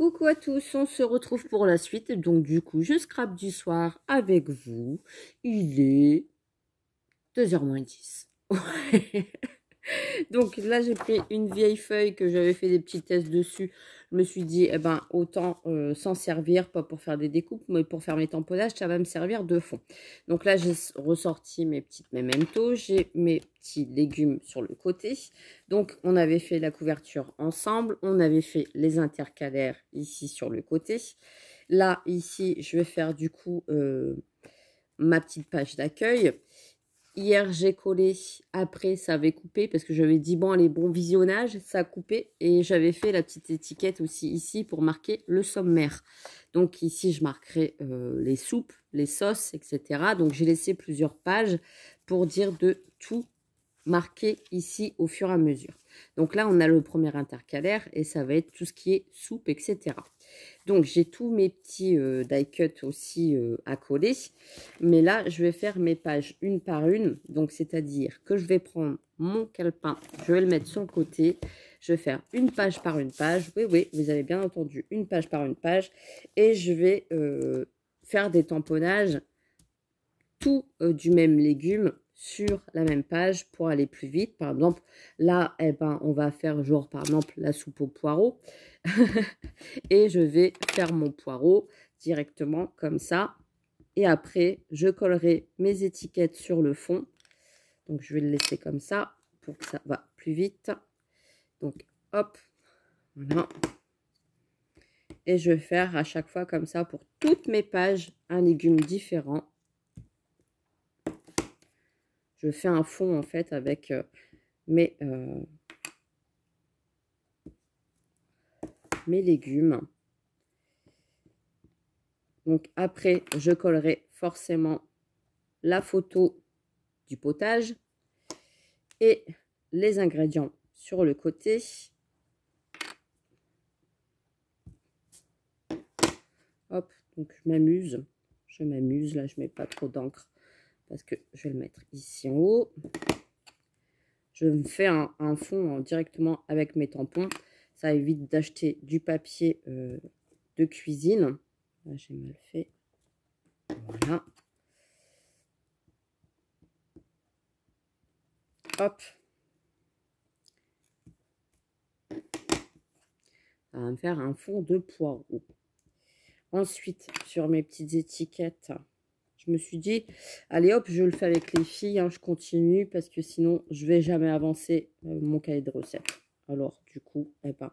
Coucou à tous, on se retrouve pour la suite. Donc du coup, je scrape du soir avec vous. Il est 2h moins 10. Ouais. Donc là, j'ai pris une vieille feuille que j'avais fait des petits tests dessus. Je me suis dit, eh ben, autant s'en servir, pas pour faire des découpes, mais pour faire mes tamponnages, ça va me servir de fond. Donc là, j'ai ressorti mes petites mementos, j'ai mes petits légumes sur le côté. Donc, on avait fait la couverture ensemble, on avait fait les intercalaires ici sur le côté. Là, ici, je vais faire du coup ma petite page d'accueil. Hier, j'ai collé, après, ça avait coupé parce que j'avais dit, bon, allez, bon visionnage, ça a coupé. Et j'avais fait la petite étiquette aussi ici pour marquer le sommaire. Donc ici, je marquerai les soupes, les sauces, etc. Donc j'ai laissé plusieurs pages pour dire de tout marquer ici au fur et à mesure. Donc là, on a le premier intercalaire et ça va être tout ce qui est soupe, etc. Donc, j'ai tous mes petits die cut aussi à coller. Mais là, je vais faire mes pages une par une. Donc, c'est-à-dire que je vais prendre mon calepin, je vais le mettre sur le côté. Je vais faire une page par une page. Oui, oui, vous avez bien entendu, une page par une page. Et je vais faire des tamponnages tout du même légume sur la même page pour aller plus vite. Par exemple, là, eh ben, on va faire genre, par exemple, la soupe au poireau. Et je vais faire mon poireau directement comme ça. Et après, je collerai mes étiquettes sur le fond. Donc, je vais le laisser comme ça pour que ça va plus vite. Donc, hop, voilà. Et je vais faire à chaque fois comme ça pour toutes mes pages un légume différent. Je fais un fond en fait avec mes légumes. Donc après, je collerai forcément la photo du potage et les ingrédients sur le côté. Hop, donc je m'amuse. Là, je mets pas trop d'encre parce que je vais le mettre ici en haut. Je me fais un fond directement avec mes tampons. Ça évite d'acheter du papier de cuisine. Là, j'ai mal fait. Voilà. Hop. Ça va me faire un fond de poireau. Ensuite, sur mes petites étiquettes, je me suis dit, allez hop, je le fais avec les filles, hein, je continue parce que sinon, je vais jamais avancer mon cahier de recettes. Alors, du coup, eh ben,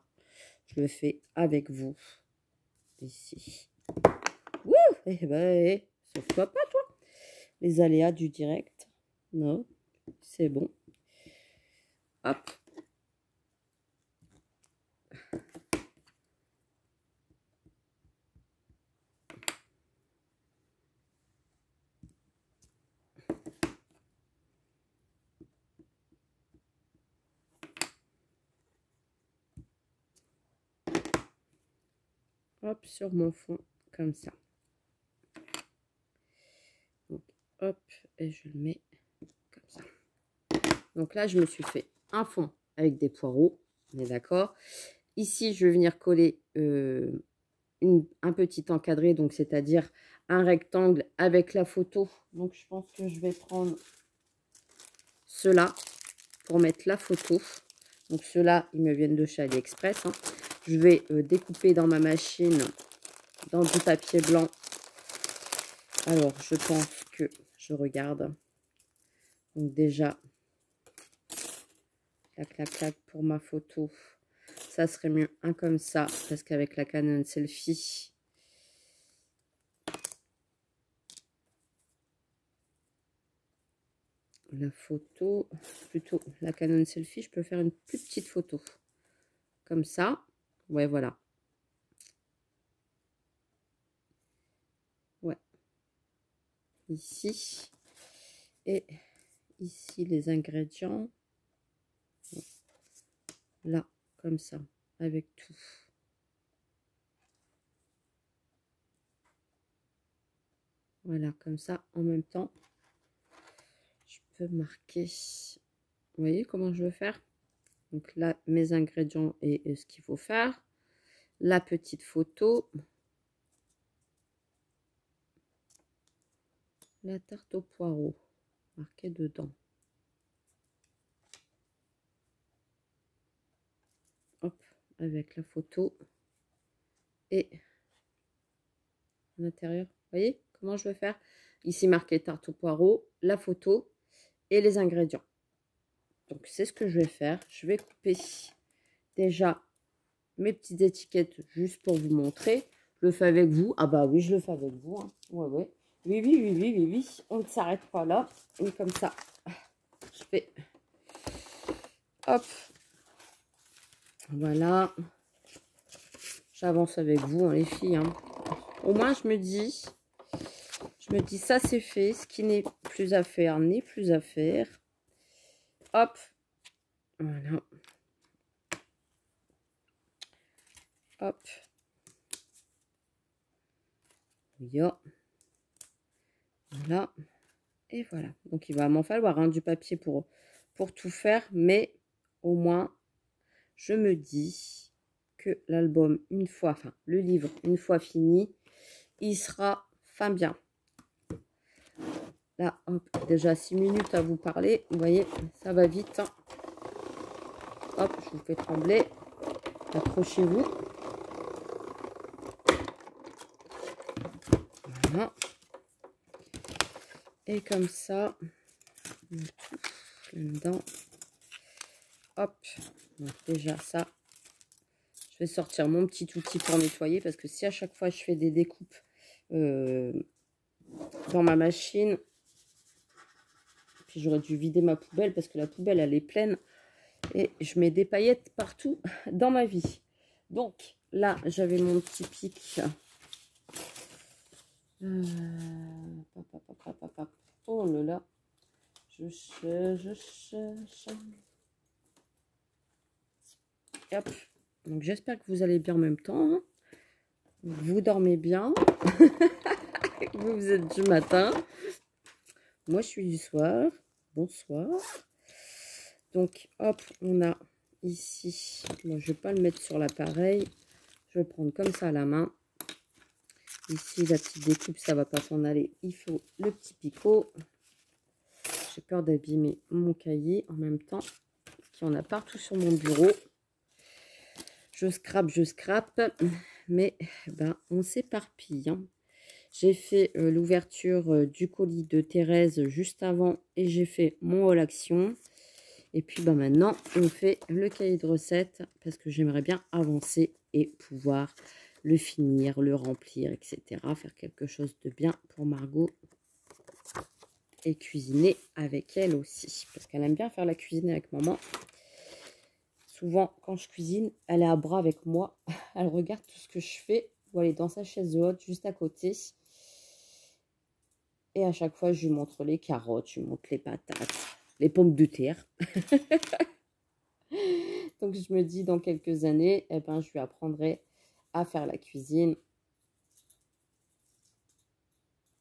je le fais avec vous ici. Wouh! Eh ben, sauve-toi pas, toi. Les aléas du direct. Non, c'est bon. Hop. Hop, sur mon fond, comme ça. Donc, hop, et je le mets comme ça. Donc là, je me suis fait un fond avec des poireaux, on est d'accord. Ici, je vais venir coller un petit encadré, donc c'est-à-dire un rectangle avec la photo. Donc, je pense que je vais prendre ceux-là pour mettre la photo. Donc, ceux-là, ils me viennent de chez AliExpress. Hein. Je vais découper dans ma machine, dans du papier blanc. Alors, je pense que je regarde. Donc, déjà, clac, clac, clac pour ma photo. Ça serait mieux un comme ça, parce qu'avec la Canon Selfie, la photo, plutôt la Canon Selfie, je peux faire une plus petite photo. Comme ça. Ouais, voilà. Ouais. Ici. Et ici, les ingrédients. Là, comme ça, avec tout. Voilà, comme ça, en même temps, je peux marquer. Vous voyez comment je veux faire? Donc là, mes ingrédients et ce qu'il faut faire. la petite photo. La tarte au poireau, marquée dedans. Hop, avec la photo. Et à l'intérieur, vous voyez comment je vais faire? Ici, marqué tarte au poireau, la photo et les ingrédients. Donc, c'est ce que je vais faire. Je vais couper déjà mes petites étiquettes juste pour vous montrer. Je le fais avec vous. Ah bah oui, je le fais avec vous. Hein. Ouais, ouais. Oui, oui, oui, oui, oui, oui. On ne s'arrête pas là. Et comme ça, je fais... Hop. Voilà. J'avance avec vous, hein, les filles. Hein. Au moins, je me dis, ça c'est fait. Ce qui n'est plus à faire n'est plus à faire. Hop. Voilà. Hop. Yo. Voilà. Et voilà. Donc, il va m'en falloir hein, du papier pour tout faire. Mais au moins, je me dis que l'album, une fois, enfin, le livre, une fois fini, il sera fin bien. Là, hop, déjà 6 minutes à vous parler. Vous voyez, ça va vite. Hein. Hop, je vous fais trembler. Accrochez-vous. Voilà. Et comme ça, on tout là-dedans. Hop, donc déjà ça. Je vais sortir mon petit outil pour nettoyer parce que si à chaque fois je fais des découpes dans ma machine, puis j'aurais dû vider ma poubelle parce que la poubelle elle est pleine et je mets des paillettes partout dans ma vie. Donc là j'avais mon petit pic. Oh là là, je cherche. Hop. Donc j'espère que vous allez bien en même temps. Hein. Vous dormez bien. Vous êtes du matin. Moi je suis du soir. Bonsoir. Donc hop, on a ici. Moi je vais pas le mettre sur l'appareil. Je vais prendre comme ça à la main. Ici la petite découpe, ça va pas s'en aller. Il faut le petit picot. J'ai peur d'abîmer mon cahier en même temps. Qu'il y en a partout sur mon bureau. Je scrape, mais ben, on s'éparpille. Hein. J'ai fait l'ouverture du colis de Thérèse juste avant et j'ai fait mon haul action. Et puis ben, maintenant, on fait le cahier de recettes parce que j'aimerais bien avancer et pouvoir le finir, le remplir, etc. Faire quelque chose de bien pour Margot et cuisiner avec elle aussi. Parce qu'elle aime bien faire la cuisine avec maman. Souvent, quand je cuisine, elle est à bras avec moi. Elle regarde tout ce que je fais. Ou elle est dans sa chaise de haute, juste à côté. Et à chaque fois, je lui montre les carottes, je lui montre les patates, les pommes de terre. Donc, je me dis, dans quelques années, eh ben, je lui apprendrai à faire la cuisine.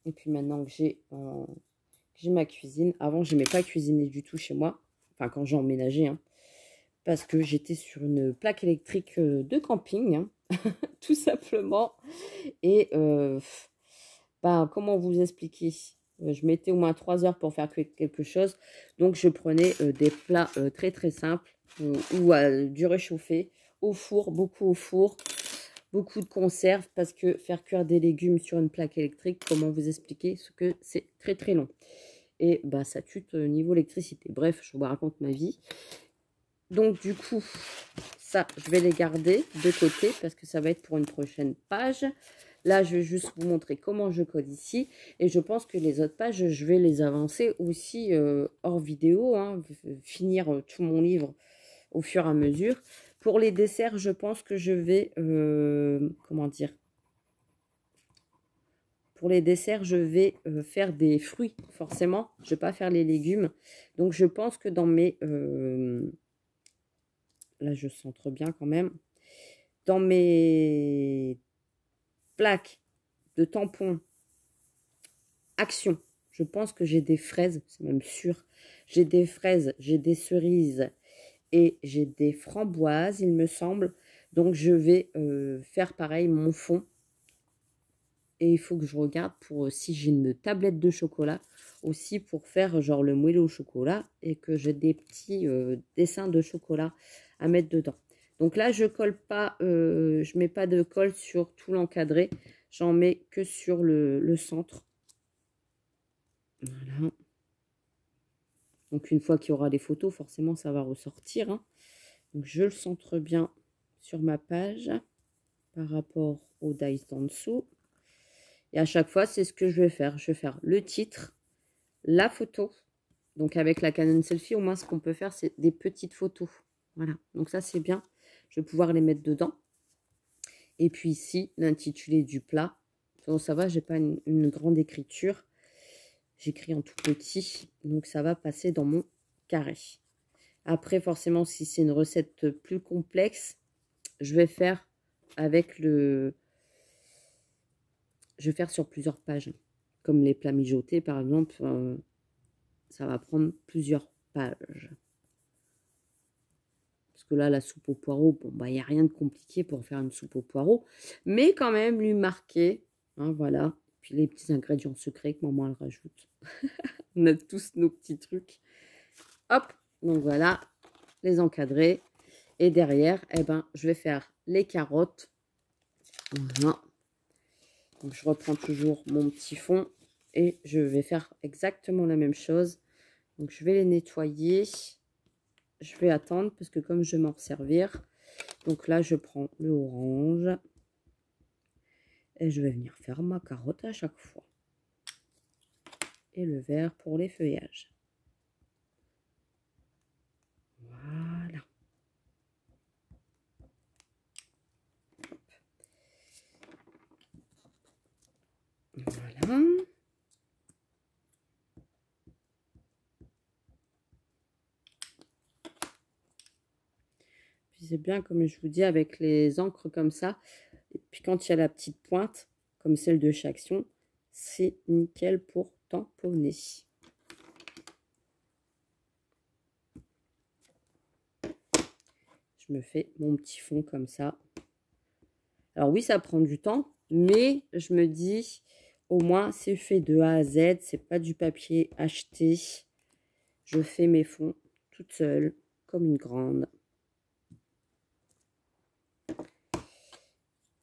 Et puis, maintenant que j'ai ma cuisine. Avant, je n'aimais pas cuisiner du tout chez moi. Enfin, quand j'ai emménagé, hein. Parce que j'étais sur une plaque électrique de camping, hein, tout simplement. Et ben, comment vous expliquer? Je mettais au moins 3 heures pour faire quelque chose. Donc, je prenais des plats très très simples ou du réchauffé au four, beaucoup au four, beaucoup de conserves parce que faire cuire des légumes sur une plaque électrique, comment vous expliquer ce que c'est très très long. Et ben, ça tue niveau électricité. Bref, je vous raconte ma vie. Donc, du coup, ça, je vais les garder de côté parce que ça va être pour une prochaine page. Là, je vais juste vous montrer comment je code ici. Et je pense que les autres pages, je vais les avancer aussi hors vidéo. Hein, finir tout mon livre au fur et à mesure. Pour les desserts, je pense que je vais... comment dire? Pour les desserts, je vais faire des fruits, forcément. Je ne vais pas faire les légumes. Donc, je pense que dans mes... là, je centre bien quand même. Dans mes plaques de tampons Action, je pense que j'ai des fraises, c'est même sûr. J'ai des fraises, j'ai des cerises et j'ai des framboises, il me semble. Donc, je vais faire pareil mon fond. Et il faut que je regarde pour si j'ai une tablette de chocolat aussi pour faire genre le moelleux au chocolat et que j'ai des petits dessins de chocolat à mettre dedans. Donc là, je colle pas, je mets pas de colle sur tout l'encadré. J'en mets que sur le centre. Voilà. Donc une fois qu'il y aura les photos, forcément, ça va ressortir. Hein. Donc je le centre bien sur ma page par rapport au dice d'en dessous. Et à chaque fois, c'est ce que je vais faire. Je vais faire le titre, la photo. Donc avec la Canon Selfie, au moins ce qu'on peut faire, c'est des petites photos. Voilà, donc ça c'est bien. Je vais pouvoir les mettre dedans. Et puis ici, l'intitulé du plat. Bon, ça va, j'ai pas une grande écriture. J'écris en tout petit, donc ça va passer dans mon carré. Après, forcément, si c'est une recette plus complexe, je vais faire avec le... Je vais faire sur plusieurs pages. Comme les plats mijotés, par exemple, ça va prendre plusieurs pages. Parce que là, la soupe aux poireaux, bon, bah, il n'y a rien de compliqué pour faire une soupe aux poireaux. Mais quand même, lui marquer, hein, voilà. Puis les petits ingrédients secrets que maman, elle rajoute. On a tous nos petits trucs. Hop, donc voilà, les encadrés. Et derrière, eh ben, je vais faire les carottes. Voilà. Donc, je reprends toujours mon petit fond et je vais faire exactement la même chose. Donc, je vais les nettoyer. Je vais attendre parce que comme je vais m'en servir, donc là, je prends le orange et je vais venir faire ma carotte à chaque fois. Et le vert pour les feuillages. Voilà. Voilà. Puis c'est bien, comme je vous dis, avec les encres comme ça. Et puis quand il y a la petite pointe, comme celle de chez Action, c'est nickel pour tamponner. Je me fais mon petit fond comme ça. Alors oui, ça prend du temps, mais je me dis, au moins, c'est fait de A à Z. C'est pas du papier acheté. Je fais mes fonds toute seule, comme une grande.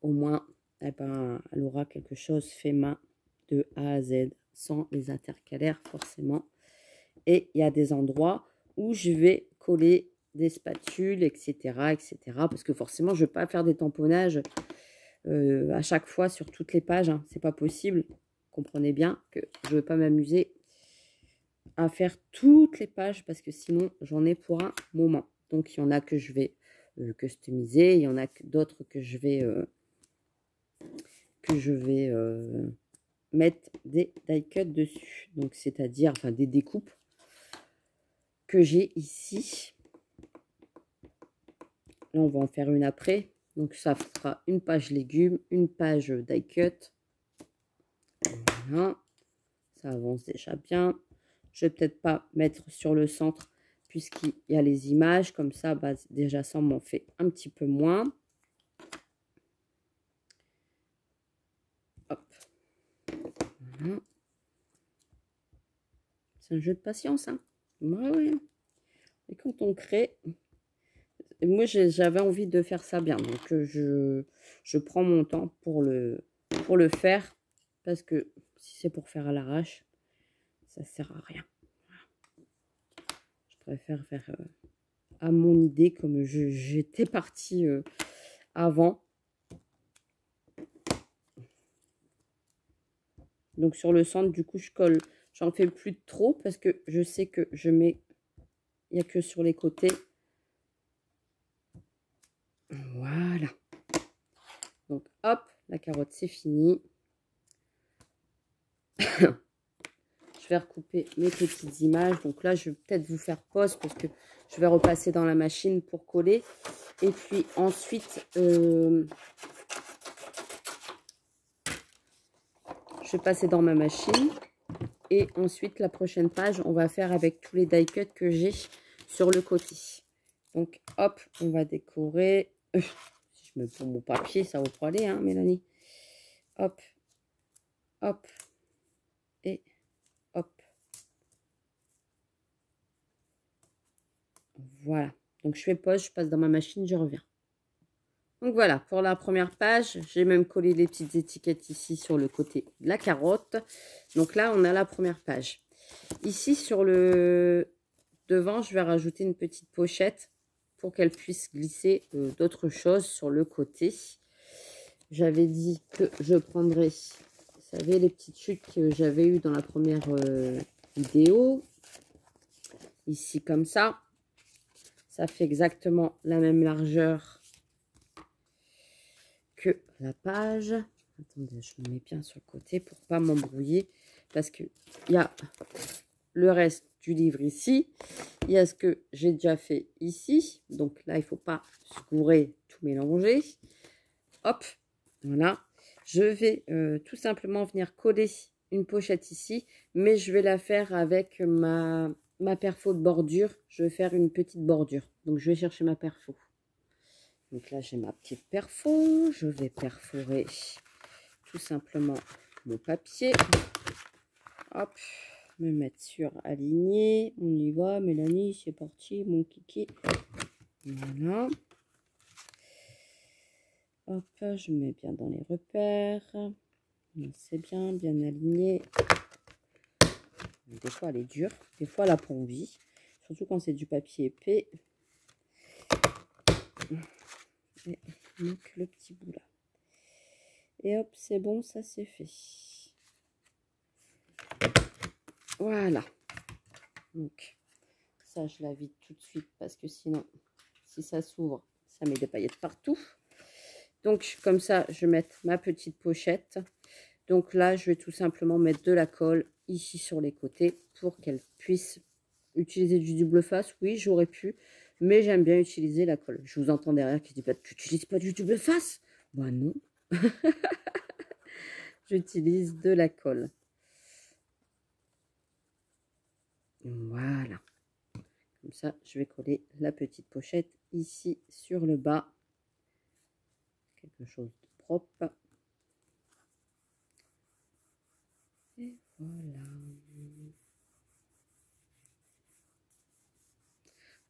Au moins, eh ben, elle aura quelque chose fait main de A à Z, sans les intercalaires forcément. Et il y a des endroits où je vais coller des spatules, etc., etc. Parce que forcément, je ne vais pas faire des tamponnages à chaque fois sur toutes les pages. Hein. C'est pas possible. Comprenez bien que je ne vais pas m'amuser à faire toutes les pages parce que sinon, j'en ai pour un moment. Donc, il y en a que je vais customiser. Il y en a d'autres que je vais... mettre des die cuts dessus, donc c'est-à-dire enfin des découpes que j'ai ici. Là on va en faire une après, donc ça fera une page légumes, une page die cut. Voilà, ça avance déjà bien. Je vais peut-être pas mettre sur le centre puisqu'il y a les images, comme ça bah, déjà ça m'en fait un petit peu moins. Hop. Voilà. C'est un jeu de patience, hein. Ouais, ouais. Et quand on crée, moi j'avais envie de faire ça bien, donc je prends mon temps pour le faire, parce que si c'est pour faire à l'arrache, ça sert à rien. Je préfère faire à mon idée, comme j'étais partie avant. Donc sur le centre, du coup, je colle. J'en fais plus de trop parce que je sais que je mets, il n'y a que sur les côtés. Voilà. Donc hop, la carotte c'est fini. Je vais recouper mes petites images. Donc là, je vais peut-être vous faire pause parce que je vais repasser dans la machine pour coller. Et puis ensuite, je vais passer dans ma machine. Et ensuite, la prochaine page, on va faire avec tous les die cuts que j'ai sur le côté. Donc hop, on va décorer. Si Je mets pour mon papier, ça va pas aller, hein, Mélanie. Hop, hop, et hop. Voilà. Donc, je fais pause, je passe dans ma machine, je reviens. Donc, voilà, pour la première page, j'ai même collé les petites étiquettes ici sur le côté de la carotte. Donc là, on a la première page. Ici, sur le devant, je vais rajouter une petite pochette pour qu'elle puisse glisser d'autres choses sur le côté. J'avais dit que je prendrais, vous savez, les petites chutes que j'avais eues dans la première vidéo. Ici, comme ça. Ça fait exactement la même largeur que la page. Attendez, je me mets bien sur le côté pour pas m'embrouiller. Parce qu'il y a le reste du livre ici. Il y a ce que j'ai déjà fait ici. Donc là, il ne faut pas se gourer, tout mélanger. Hop, voilà. Je vais tout simplement venir coller une pochette ici. Mais je vais la faire avec ma perfo de bordure. Je vais faire une petite bordure. Donc, je vais chercher ma perfo. Donc là, j'ai ma petite perfo. Je vais perforer tout simplement mon papier. Hop, me mettre sur aligné. On y va, Mélanie, c'est parti, mon kiki. Voilà. Hop, je mets bien dans les repères. C'est bien, bien aligné. Des fois, elle est dure. Des fois, elle a pas envie. Surtout quand c'est du papier épais. Et donc, le petit bout là. Et hop, c'est bon, ça c'est fait. Voilà. Donc, ça, je la vide tout de suite parce que sinon, si ça s'ouvre, ça met des paillettes partout. Donc, comme ça, je vais mettre ma petite pochette. Donc là, je vais tout simplement mettre de la colle ici sur les côtés pour qu'elle puisse utiliser du double face. Oui, j'aurais pu, mais j'aime bien utiliser la colle. Je vous entends derrière qui dit pas, tu n'utilises pas du double face? Bah non. J'utilise de la colle. Voilà. Comme ça, je vais coller la petite pochette ici sur le bas. Quelque chose de propre. Et voilà.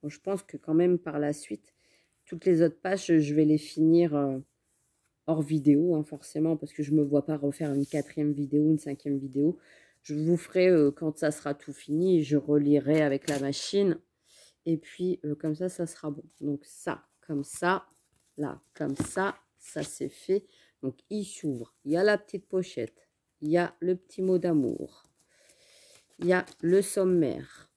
Bon, je pense que quand même par la suite, toutes les autres pages, je vais les finir hors vidéo, hein, forcément, parce que je ne me vois pas refaire une 4e vidéo, une 5e vidéo. Je vous ferai, quand ça sera tout fini, je relirai avec la machine. Et puis, comme ça sera bon. Donc ça, comme ça, là, comme ça c'est fait. Donc, il s'ouvre. Il y a la petite pochette. Il y a le petit mot d'amour. Il y a le sommaire.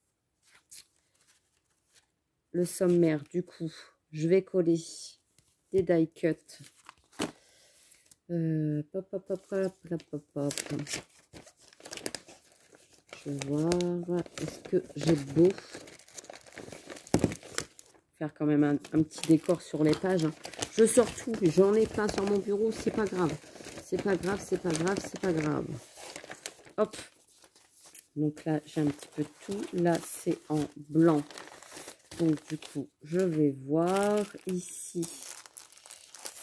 Le sommaire, du coup, je vais coller des die cuts. Pop, pop, pop, pop, pop, pop, pop. Je vais voir, est-ce que j'ai beau faire quand même un petit décor sur les pages. Je sors tout, j'en ai plein sur mon bureau, c'est pas grave. C'est pas grave, c'est pas grave, c'est pas grave. Hop. Donc là, j'ai un petit peu de tout. Là, c'est en blanc. Donc du coup, je vais voir. Ici,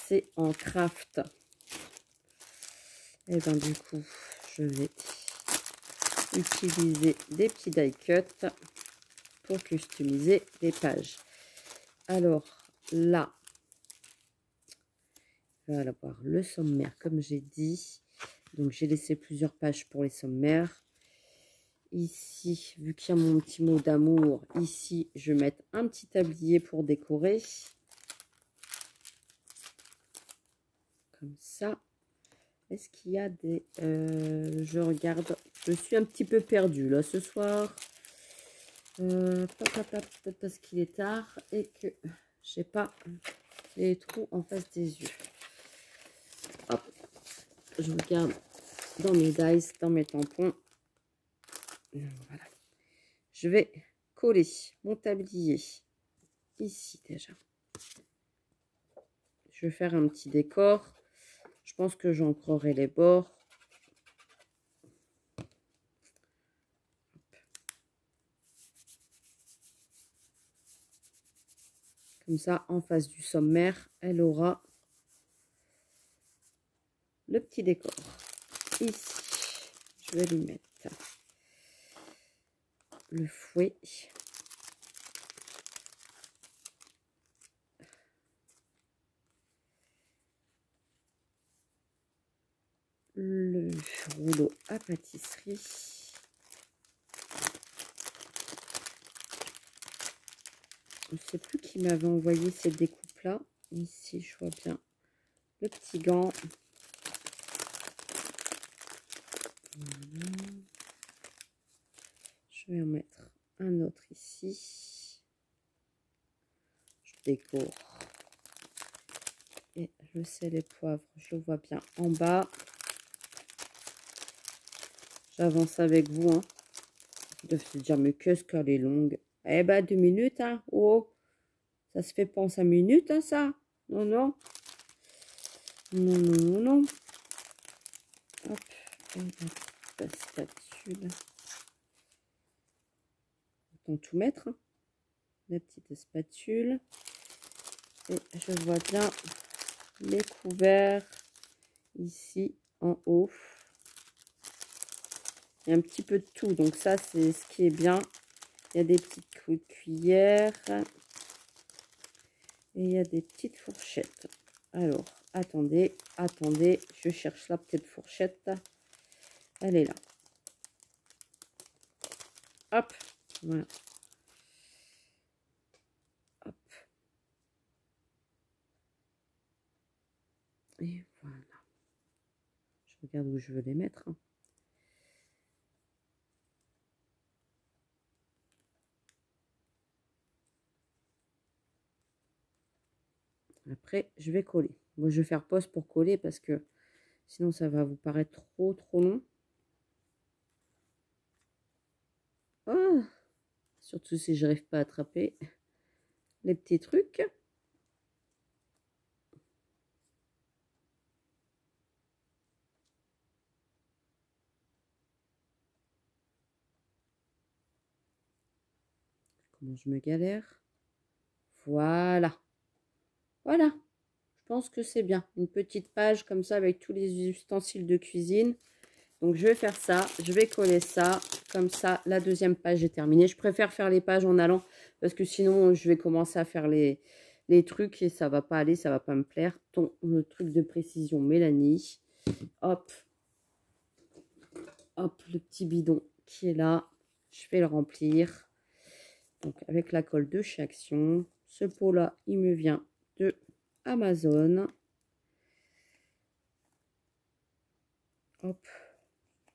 c'est en craft. Et bien du coup, je vais utiliser des petits die cuts pour customiser les pages. Alors là, on va avoir le sommaire comme j'ai dit. Donc j'ai laissé plusieurs pages pour les sommaires. Ici, vu qu'il y a mon petit mot d'amour, ici, je vais mettre un petit tablier pour décorer. Comme ça. Est-ce qu'il y a des... je regarde. Je suis un petit peu perdue là ce soir. Peut-être parce qu'il est tard et que je n'ai pas les trous en face des yeux. Hop. Je regarde dans mes dies, dans mes tampons. Voilà. Je vais coller mon tablier ici déjà. Je vais faire un petit décor. Je pense que j'ancrerai les bords. Comme ça, en face du sommaire, elle aura le petit décor. Ici, je vais lui mettre le fouet. Le rouleau à pâtisserie. Je ne sais plus qui m'avait envoyé ces découpes-là. Ici, je vois bien le petit gant. Voilà. Je vais en mettre un autre ici. Je décore. Et le sel et poivre, je le vois bien en bas. J'avance avec vous. Hein. Vous devez se dire, mais qu'est-ce qu'elle est longue. Eh ben, 2 minutes, hein. Oh, ça se fait pas en 5 minutes, hein, ça. Non, non. Non, non, non, non. Hop. Et la spatule. Autant tout mettre. Hein. La petite spatule. Et je vois bien les couverts ici en haut. Il y a un petit peu de tout. Donc ça, c'est ce qui est bien. Il y a des petites cuillères. Et il y a des petites fourchettes. Alors, attendez, attendez. Je cherche la petite fourchette. Elle est là. Hop. Voilà. Hop. Et voilà. Je regarde où je veux les mettre. Hein. Après, je vais coller. Moi, je vais faire pause pour coller parce que sinon, ça va vous paraître trop long. Oh, surtout si je n'arrive pas à attraper les petits trucs. Comment je me galère. Voilà. Voilà. Je pense que c'est bien. Une petite page comme ça avec tous les ustensiles de cuisine. Donc, je vais faire ça. Je vais coller ça. Comme ça, la deuxième page est terminée. Je préfère faire les pages en allant parce que sinon, je vais commencer à faire les trucs et ça va pas aller, ça va pas me plaire. Le truc de précision Mélanie. Hop. Hop, le petit bidon qui est là. Je vais le remplir. Donc, avec la colle de chez Action. Ce pot-là, il me vient de Amazon. Hop.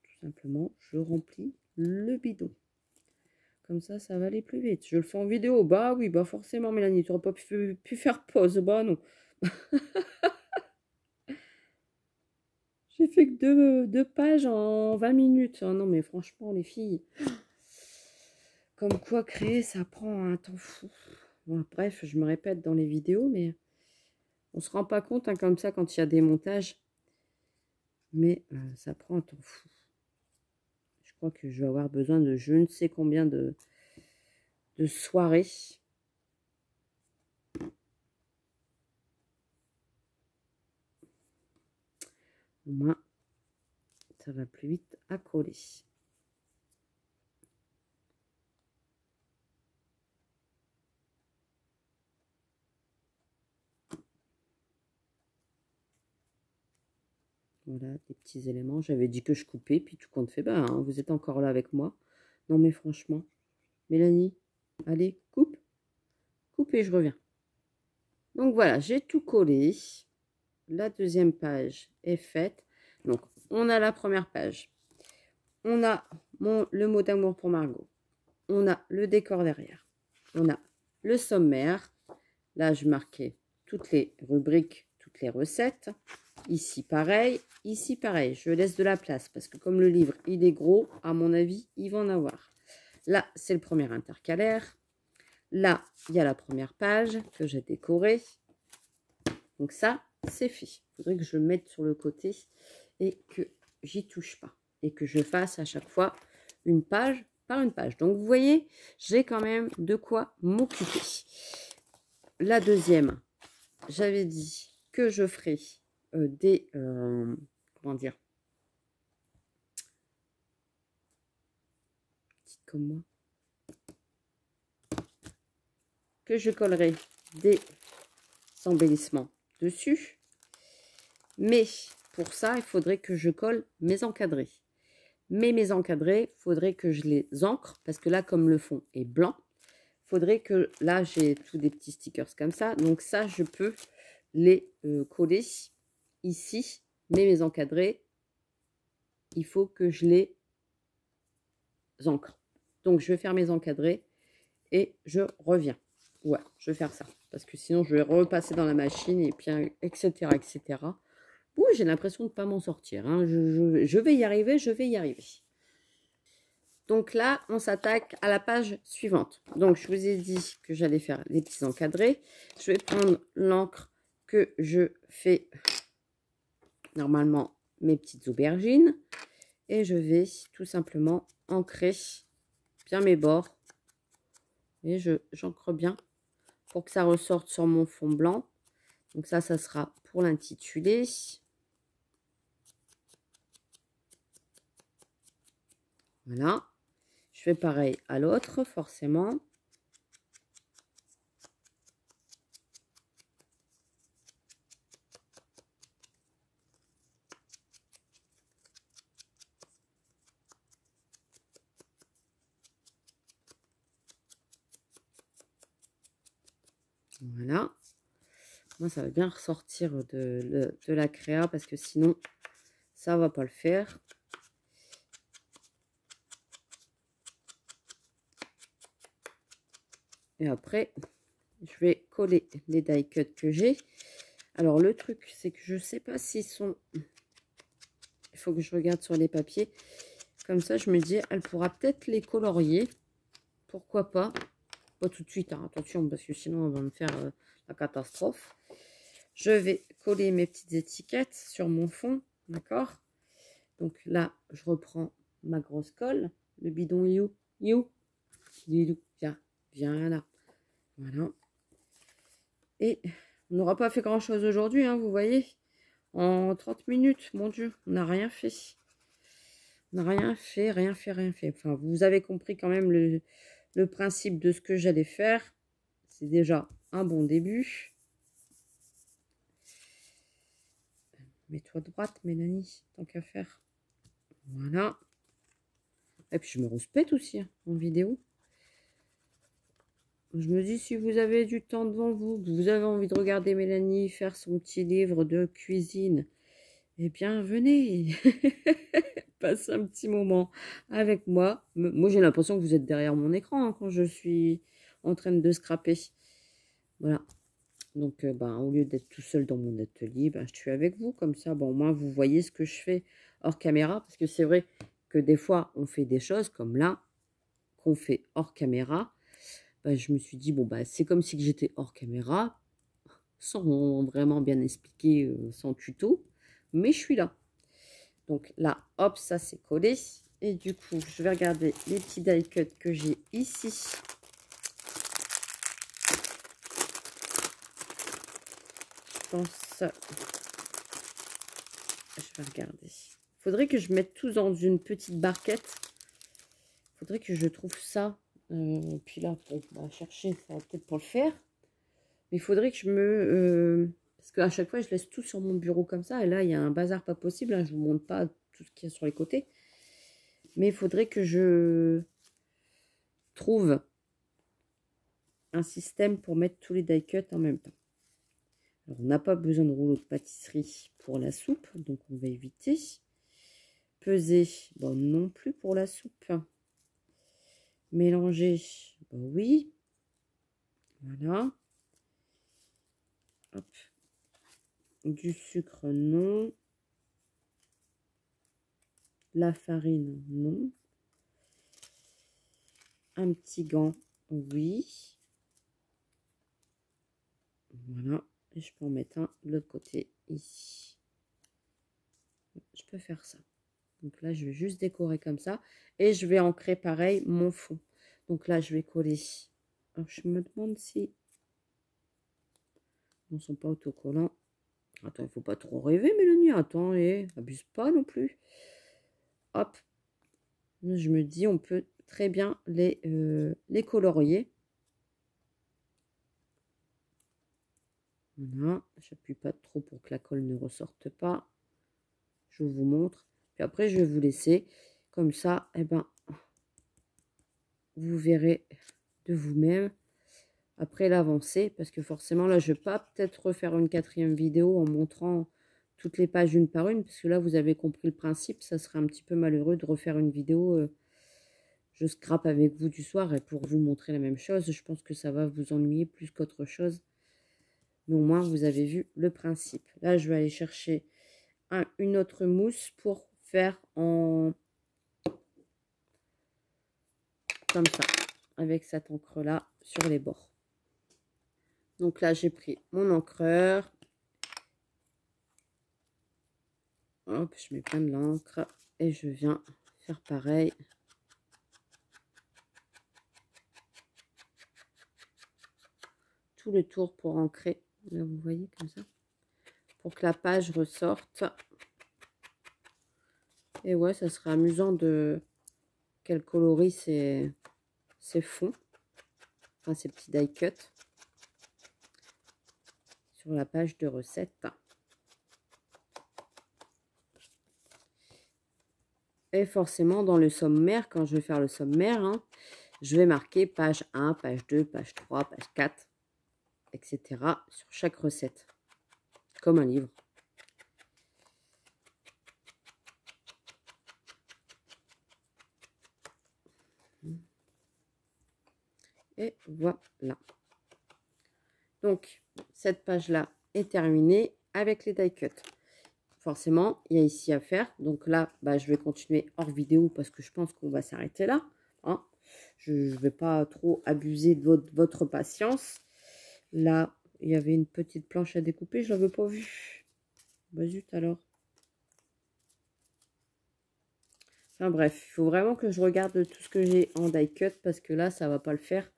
Tout simplement, je remplis le bidon. Comme ça va aller plus vite. Je le fais en vidéo. Bah oui, bah forcément, Mélanie, tu n'aurais pas pu faire pause. Bah non. J'ai fait que deux pages en 20 minutes. Oh non, mais franchement, les filles, comme quoi créer, ça prend un temps fou. Bon, bref, je me répète dans les vidéos, mais on se rend pas compte hein, comme ça quand il y a des montages. Mais ça prend un temps fou. Je crois que je vais avoir besoin de je ne sais combien de soirées. Au moins, ça va plus vite à coller. Voilà, des petits éléments. J'avais dit que je coupais, puis tout compte fait, ben, hein, vous êtes encore là avec moi. Non, mais franchement, Mélanie, allez, coupe. Coupe et je reviens. Donc voilà, j'ai tout collé. La deuxième page est faite. Donc, on a la première page. On a le mot d'amour pour Margot. On a le décor derrière. On a le sommaire. Là, je marquais toutes les rubriques, toutes les recettes. Ici, pareil. Ici, pareil. Je laisse de la place parce que comme le livre, il est gros, à mon avis, il va en avoir. Là, c'est le premier intercalaire. Là, il y a la première page que j'ai décorée. Donc ça, c'est fait. Il faudrait que je le mette sur le côté et que j'y touche pas. Et que je fasse à chaque fois une page par une page. Donc, vous voyez, j'ai quand même de quoi m'occuper. La deuxième, j'avais dit que je ferais des comment dire, petite comme moi, que je collerai des embellissements dessus. Mais pour ça, il faudrait que je colle mes encadrés. Mais mes encadrés, il faudrait que je les encre parce que là, comme le fond est blanc, il faudrait que là, j'ai tous des petits stickers comme ça. Donc ça, je peux les coller ici. Mais mes encadrés, il faut que je les encre. Donc, je vais faire mes encadrés et je reviens. Ouais, je vais faire ça. Parce que sinon, je vais repasser dans la machine et puis, etc., etc. Ouh, j'ai l'impression de ne pas m'en sortir. Hein. Je vais y arriver, je vais y arriver. Donc là, on s'attaque à la page suivante. Donc, je vous ai dit que j'allais faire les petits encadrés. Je vais prendre l'encre que je fais normalement mes petites aubergines. Et je vais tout simplement ancrer bien mes bords. Et j'ancre bien pour que ça ressorte sur mon fond blanc. Donc ça sera pour l'intitulé. Voilà. Je fais pareil à l'autre, forcément. Voilà. Moi, ça va bien ressortir de la créa parce que sinon, ça va pas le faire. Et après, je vais coller les die cuts que j'ai. Alors, le truc, c'est que je sais pas s'ils sont... Il faut que je regarde sur les papiers. Comme ça, je me dis, elle pourra peut-être les colorier. Pourquoi pas? Pas tout de suite, hein, attention, parce que sinon, on va me faire la catastrophe. Je vais coller mes petites étiquettes sur mon fond, d'accord? Donc là, je reprends ma grosse colle. Le bidon You, viens là. Voilà. Et on n'aura pas fait grand-chose aujourd'hui, hein, vous voyez. En 30 minutes, mon Dieu, on n'a rien fait. On n'a rien fait, rien fait, rien fait. Enfin, vous avez compris quand même le principe de ce que j'allais faire. C'est déjà un bon début. Mets-toi droite, Mélanie, tant qu'à faire. Voilà. Et puis, je me respecte aussi hein, en vidéo. Je me dis, si vous avez du temps devant vous, que vous avez envie de regarder Mélanie faire son petit livre de cuisine, eh bien, venez. Passe un petit moment avec moi. Moi, j'ai l'impression que vous êtes derrière mon écran hein, quand je suis en train de scraper. Voilà. Donc, au lieu d'être tout seul dans mon atelier, je suis avec vous. Comme ça, au moins, vous voyez ce que je fais hors caméra. Parce que c'est vrai que des fois, on fait des choses comme là, qu'on fait hors caméra. Je me suis dit, c'est comme si j'étais hors caméra, sans vraiment bien expliquer, sans tuto. Mais je suis là. Donc là, hop, ça c'est collé. Et du coup, je vais regarder les petits die cuts que j'ai ici. Je pense... Je vais regarder. Il faudrait que je mette tout dans une petite barquette. Il faudrait que je trouve ça. Puis là, chercher, ça va peut-être pas le faire. Mais il faudrait que je me... parce qu'à chaque fois, je laisse tout sur mon bureau comme ça. Et là, il y a un bazar pas possible. Hein, je ne vous montre pas tout ce qu'il y a sur les côtés. Mais il faudrait que je trouve un système pour mettre tous les die cuts en même temps. Alors, on n'a pas besoin de rouleau de pâtisserie pour la soupe. Donc, on va éviter. Peser, non plus pour la soupe. Mélanger, oui. Voilà. Hop. Du sucre, non. La farine, non. Un petit gant, oui. Voilà. Et je peux en mettre un de l'autre côté, ici. Je peux faire ça. Donc là, je vais juste décorer comme ça. Et je vais ancrer pareil mon fond. Donc là, je vais coller. Alors, je me demande si... ils ne sont pas autocollants. Attends, il faut pas trop rêver, Mélanie. Attends, abuse pas non plus. Hop. Je me dis, on peut très bien les colorier. Voilà. J'appuie pas trop pour que la colle ne ressorte pas. Je vous montre. Puis après, je vais vous laisser. Comme ça, eh ben, vous verrez de vous-même après l'avancée. Parce que forcément, là, je ne vais pas peut-être refaire une 4e vidéo en montrant toutes les pages une par une. Parce que là, vous avez compris le principe. Ça serait un petit peu malheureux de refaire une vidéo. Je scrape avec vous du soir et pour vous montrer la même chose. Je pense que ça va vous ennuyer plus qu'autre chose. Mais au moins, vous avez vu le principe. Là, je vais aller chercher une autre mousse pour faire en comme ça, avec cette encre là sur les bords. Donc là, j'ai pris mon encreur. Hop, je mets plein de l'encre et je viens faire pareil. Tout le tour pour ancrer. Là, vous voyez comme ça. Pour que la page ressorte. Et ouais, ça serait amusant de qu'elle colorie ses fonds. Enfin, ces petits die cut. Sur la page de recettes. Et forcément, dans le sommaire, quand je vais faire le sommaire, hein, je vais marquer page 1, page 2, page 3, page 4, etc. sur chaque recette, comme un livre. Et voilà. Donc, cette page-là est terminée avec les die cut. Forcément, il y a ici à faire. Donc là, bah, je vais continuer hors vidéo parce que je pense qu'on va s'arrêter là. Hein. Je ne vais pas trop abuser de votre patience. Là, il y avait une petite planche à découper. Je ne l'avais pas vue. Bah zut alors. Enfin bref, il faut vraiment que je regarde tout ce que j'ai en die cut parce que là, ça ne va pas le faire.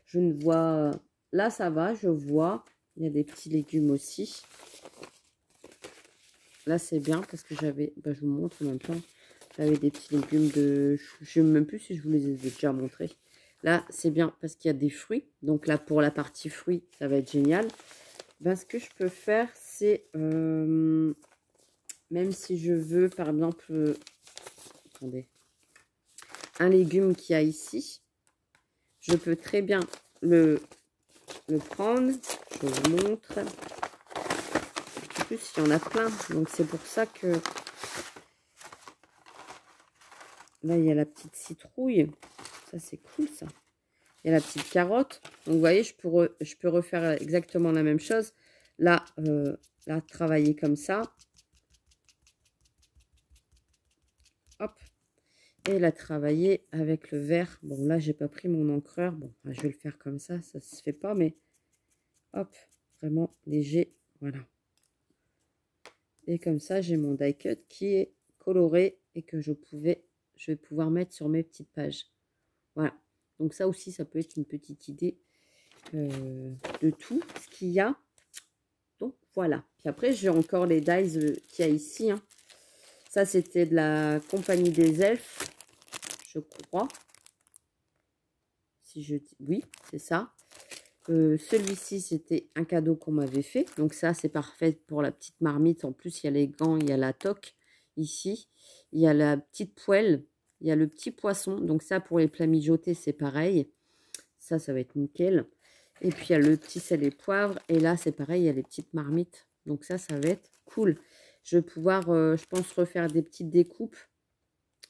Je ne vois... Là, ça va, je vois. Il y a des petits légumes aussi. Là, c'est bien parce que j'avais... Bah, je vous montre en même temps. J'avais des petits légumes de... Je ne sais même plus si je vous les ai déjà montrés. Là, c'est bien parce qu'il y a des fruits. Donc là, pour la partie fruits, ça va être génial. Ben, ce que je peux faire, c'est... même si je veux, par exemple... attendez. Un légume qu'il y a ici. Je peux très bien le prendre. Je vous montre. En plus, il y en a plein. Donc, c'est pour ça que... Là, il y a la petite citrouille. Ça, c'est cool, ça. Il y a la petite carotte. Donc, vous voyez, je peux refaire exactement la même chose. Là, là, travailler comme ça. Hop. Et la travailler avec le vert. Bon, là, j'ai pas pris mon encreur. Bon, je vais le faire comme ça. Ça se fait pas, mais hop, vraiment léger. Voilà. Et comme ça, j'ai mon die cut qui est coloré et que je vais pouvoir mettre sur mes petites pages. Voilà. Donc ça aussi, ça peut être une petite idée de tout ce qu'il y a. Donc voilà. Puis après, j'ai encore les dies qu'il y a ici. Hein. Ça, c'était de la Compagnie des Elfes, je crois. Si je dis oui, c'est ça. Celui-ci, c'était un cadeau qu'on m'avait fait. Donc ça, c'est parfait pour la petite marmite. En plus, il y a les gants, il y a la toque ici. Il y a la petite poêle, il y a le petit poisson. Donc ça, pour les plats mijotés, c'est pareil. Ça va être nickel. Et puis, il y a le petit sel et poivre. Et là, c'est pareil, il y a les petites marmites. Donc ça va être cool. Je vais pouvoir, je pense, refaire des petites découpes.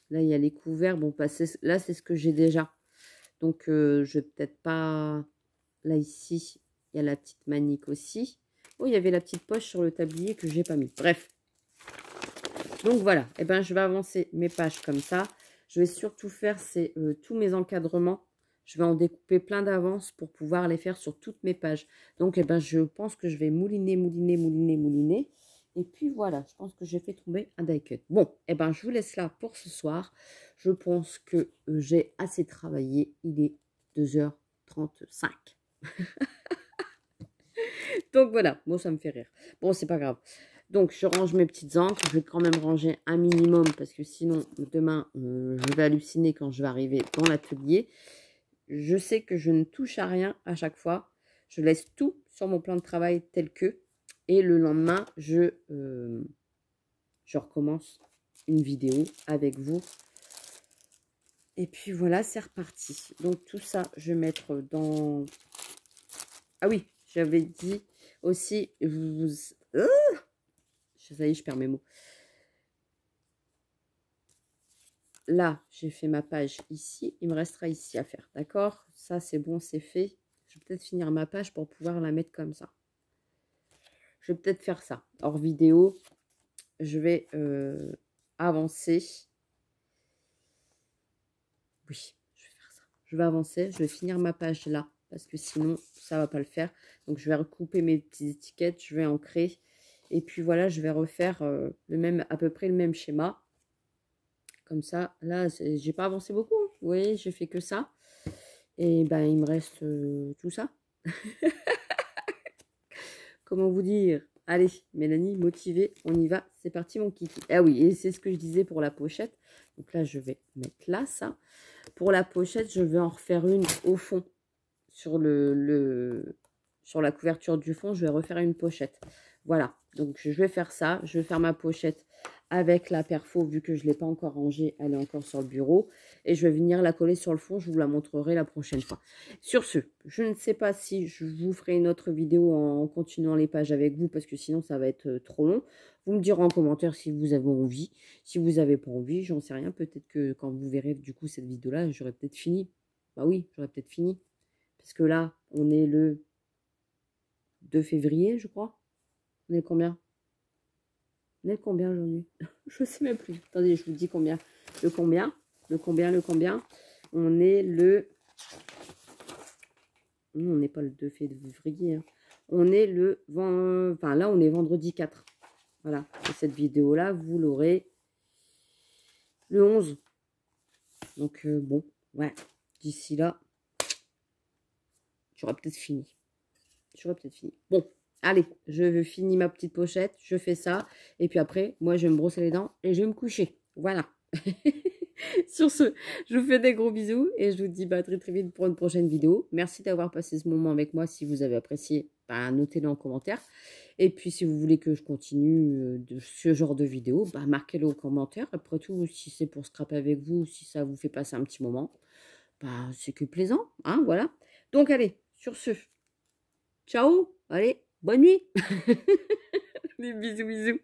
Là, il y a les couverts. Bon, bah, là, c'est ce que j'ai déjà. Donc, je vais peut-être pas... Là, ici, il y a la petite manique aussi. Oh, il y avait la petite poche sur le tablier que j'ai pas mis. Bref. Donc, voilà. Eh ben, je vais avancer mes pages comme ça. Je vais surtout faire tous mes encadrements. Je vais en découper plein d'avance pour pouvoir les faire sur toutes mes pages. Donc, eh ben, je pense que je vais mouliner, mouliner, mouliner, mouliner. Et puis, voilà. Je pense que j'ai fait tomber un die cut. Bon, eh ben, je vous laisse là pour ce soir. Je pense que j'ai assez travaillé. Il est 2h35. Donc voilà, bon, ça me fait rire. Bon, c'est pas grave. Donc, je range mes petites encres. Je vais quand même ranger un minimum parce que sinon, demain, je vais halluciner quand je vais arriver dans l'atelier. Je sais que je ne touche à rien à chaque fois. Je laisse tout sur mon plan de travail tel que. Et le lendemain, je recommence une vidéo avec vous. Et puis voilà, c'est reparti. Donc tout ça, je vais mettre dans... Ah oui, j'avais dit aussi... Ça y est, je perds mes mots. Là, j'ai fait ma page ici. Il me restera ici à faire, d'accord? Ça, c'est bon, c'est fait. Je vais peut-être finir ma page pour pouvoir la mettre comme ça. Je vais peut-être faire ça. Hors vidéo, je vais avancer. Oui, je vais faire ça. Je vais avancer. Je vais finir ma page là. Parce que sinon, ça ne va pas le faire. Donc, je vais recouper mes petites étiquettes. Je vais ancrer. Et puis, voilà, je vais refaire à peu près le même schéma. Comme ça, là, j'ai pas avancé beaucoup. Hein. Vous voyez, j'ai fait que ça. Et ben, il me reste tout ça. Comment vous dire? Allez, Mélanie, motivée, on y va. C'est parti, mon kiki. Ah oui, et c'est ce que je disais pour la pochette. Donc là, je vais mettre là, ça. Pour la pochette, je vais en refaire une au fond. Sur sur la couverture du fond, je vais refaire une pochette. Voilà, donc je vais faire ça. Je vais faire ma pochette avec la perfo, vu que je ne l'ai pas encore rangée, elle est encore sur le bureau. Et je vais venir la coller sur le fond, je vous la montrerai la prochaine fois. Sur ce, je ne sais pas si je vous ferai une autre vidéo en continuant les pages avec vous, parce que sinon ça va être trop long. Vous me direz en commentaire si vous avez envie. Si vous n'avez pas envie, j'en sais rien. Peut-être que quand vous verrez du coup cette vidéo-là, j'aurai peut-être fini. Bah oui, j'aurais peut-être fini. Parce que là, on est le 2 février, je crois. On est combien? On est combien aujourd'hui? Je ne sais même plus. Attendez, je vous dis combien. Le combien? Le combien? Le combien? On est le... Non, on n'est pas le 2 février. Hein. On est le... Enfin, là, on est vendredi 4. Voilà. Et cette vidéo-là, vous l'aurez le 11. Donc, bon, ouais. D'ici là, j'aurais peut-être fini. Bon, allez, je finis ma petite pochette, je fais ça. Et puis après, moi, je vais me brosser les dents et je vais me coucher. Voilà. Sur ce, je vous fais des gros bisous et je vous dis très très vite pour une prochaine vidéo. Merci d'avoir passé ce moment avec moi. Si vous avez apprécié, notez-le en commentaire. Et puis, si vous voulez que je continue de ce genre de vidéo, marquez-le en commentaire. Après tout, si c'est pour scraper avec vous, si ça vous fait passer un petit moment, c'est que plaisant, hein, voilà. Donc, allez, sur ce, ciao, allez, bonne nuit. Des bisous, bisous.